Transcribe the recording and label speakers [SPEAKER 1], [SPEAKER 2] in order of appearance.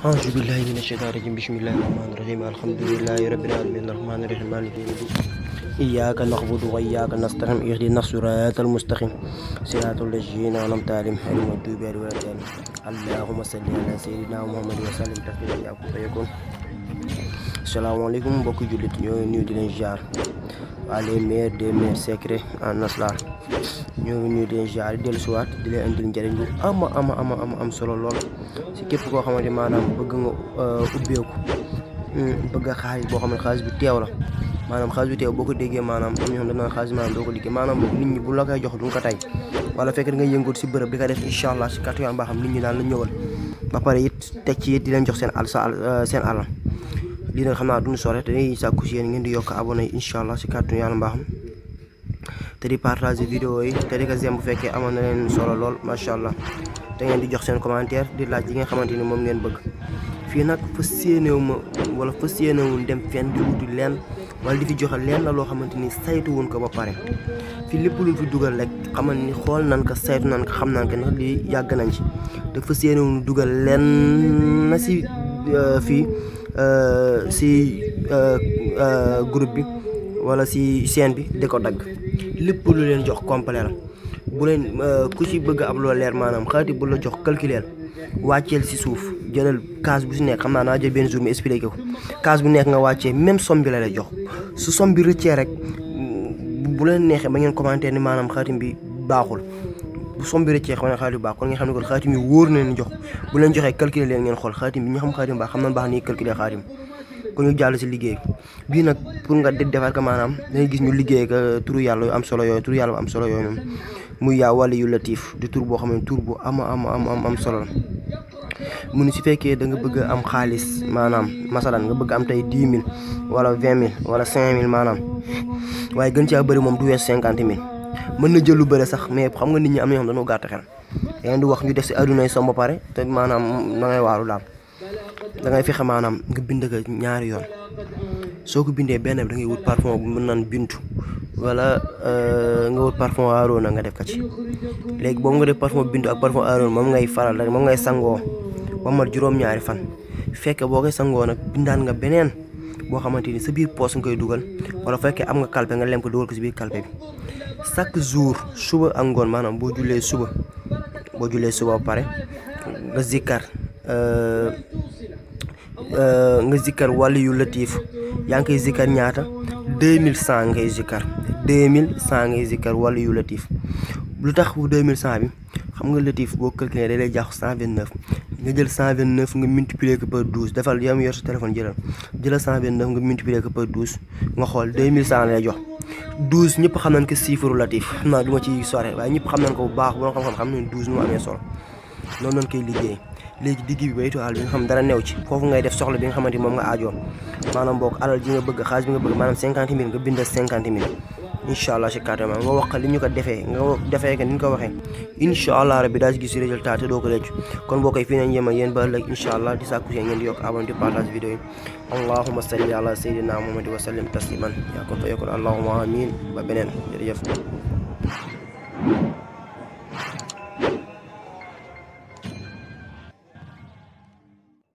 [SPEAKER 1] أعوذ بالله من الشيطان الرجيم بسم الله الرحمن الرحيم الحمد لله رب العالمين الرحمن الرحيم مالك يوم الدين إياك نعبد وإياك نستعين اهدنا الصراط المستقيم صراط الذين أنعمت عليهم غير المغضوب عليهم ولا الضالين اللهم صل على سيدنا محمد وسلم تسليما يا كن فيكون salaamaaleykum mbokki jullit ñoo nuyu di leen jaar waa les meilleurs des meilleurs secrets en asrar ñoo nuyu di leen jaar di dellusiwaat di leen indil njëriñ lu am solo lool si képp koo xamante maanaam bëgg nga ubbeeku bëgg a xaalis boo xam ne xaalis bi teew la maanaam xaalis bi teew boo ko déggee maanaam am ñoo xam ne danaan xaalis maanaam doo ko liggéey maanaam boog nit ñi bu la koy jox du nga ko tay wala fekk da nga yëngoot si bërëb di ko def incha allah si kàttu yàlla baa xam nit ñi daan la ñëwal ba pare it teg ci it di leen jox seen alal lii nag xam naa duñu sore te dañuy sàkku si yéen ngeen di yokk abonné yi incha allah si kàttanu yàlla mbaaxam te di partager vidéo yi te di ko zem bu fekkee amoon na leen solo lool macha allah te ngeen di jox seen commentaire di laaj yi nga xamante ni moom ngeen bëgg fii nag fas yéenewuñ dem fenn di wuti leen wala di fi joxe leen la loo xamante ni saytu wuñ ko ba pare fii lépp luñ fi dugal rek xamal ni xool nan ko saytu nan ko xam nan ko ndax lii yàgg nañ ci te fas yéenewuñ dugal leen na si fii si groupe bi wala si chaîne bi di ko dagg lépp lu leen jox complet la bu leen ku ci bëgg ab loo leer maanaam xaati bu la jox calculer wàcceel si suuf jëlal case bu si nekk xam naa jël benn jour mu expliqué ko case bu nekk nga wàccee même somme bi la lay jox su somme bi rëccee rek bu leen neexee ba ngeen commenté ni maanaam xaatim bi baaxul bu somme bi rëccee xam ne xaatim bi baax kon nga xam ne kon xaatim yi wóor na leen jox bu leen joxee calculer leen ngeen xool xaatim bi ñu xam xaatim baax xam nañ baax ni calculer xaatim kon ñu jàll si liggéey bii nag pour nga defar ko maanaam dangay gis ñu liggéey ko turu yàlla yu am solo yooyu turu yàlla bu am solo yooyu noonu muy yaa wàlli yu latif di tur boo xam ne tur bu am solo la mu ni si fekkee da nga bëgg am xaalis maanaam masalan nga bëgg am tey 10 000 wala 20 000 wala 5 000 maanaam waaye gën caa bëri moom du wees 50 000 mën na jël lu bëri sax mais xam nga nit ñi am na ñoo xam dañoo gàtt xel yaa di wax ñu def si adduna yi som ba pare te maanaam da ngay waaru daal da ngay fexe maanaam nga bind ko ñaari yoon soo ko bindee benn bi da ngay wut parfum bu mën naan bintu wala nga wut parfum Arona nga def ko ci léegi boobu nga def parfum bintu ak parfum Arona moom ngay faral rek moom ngay sangoo ba mat juróom-ñaari fan fekk boo koy sangoo nag bindaan nga beneen boo xamante ni sa biir poos nga koy dugal wala fekkee am nga kalpe nga lem ko dugal ko si biir kalpe bi chaque jour suba ak ngoon maanaam boo jullee suba ba pare nga zikkar wàllu yu latif yaa ngi koy zikkar ñaata 2100 ngay zikkar 2100 ngay zikkar wàllu yu latif lu tax 2100 bi xam nga latif boo calculé da lay jox 129 nga jël 129 nga multiplier ko par 12 defal yaa yor sa téléphone jëlal 129 nga multiplier ko par 12 nga xool 2100 lay jox 12 ñëpp xam nañ ko chiffre latif xam naa du ma ci sore waaye ñëpp xam nañ ko bu baax bu xam nañ 12 nu mu amee solo noonu lañ koy liggéey léegi digg bi ba étoile bi nga xam dara new ci foofu ngay def soxla bi nga xamante moom nga aajoon maanaam boog alal ji nga bëgg xaalis bi nga bëgg maanaam 50 000 nga bindal 50 000 incha allah si kàttan nga wax li ñu ko defee nga defee ko ni ñu ko waxee incha allah rabbi daa si gis résultat te doo ko rëcc kon boo koy fii nañ yem ak yéen ba ëllëg incha allah di sàkku si ngeen di yokk abonné di partage vidéo yi allahumma salli ala sayyidina muhammad wa sallim tasliman yaa ko fa yokkul allahumma amin ba beneen jërëjëf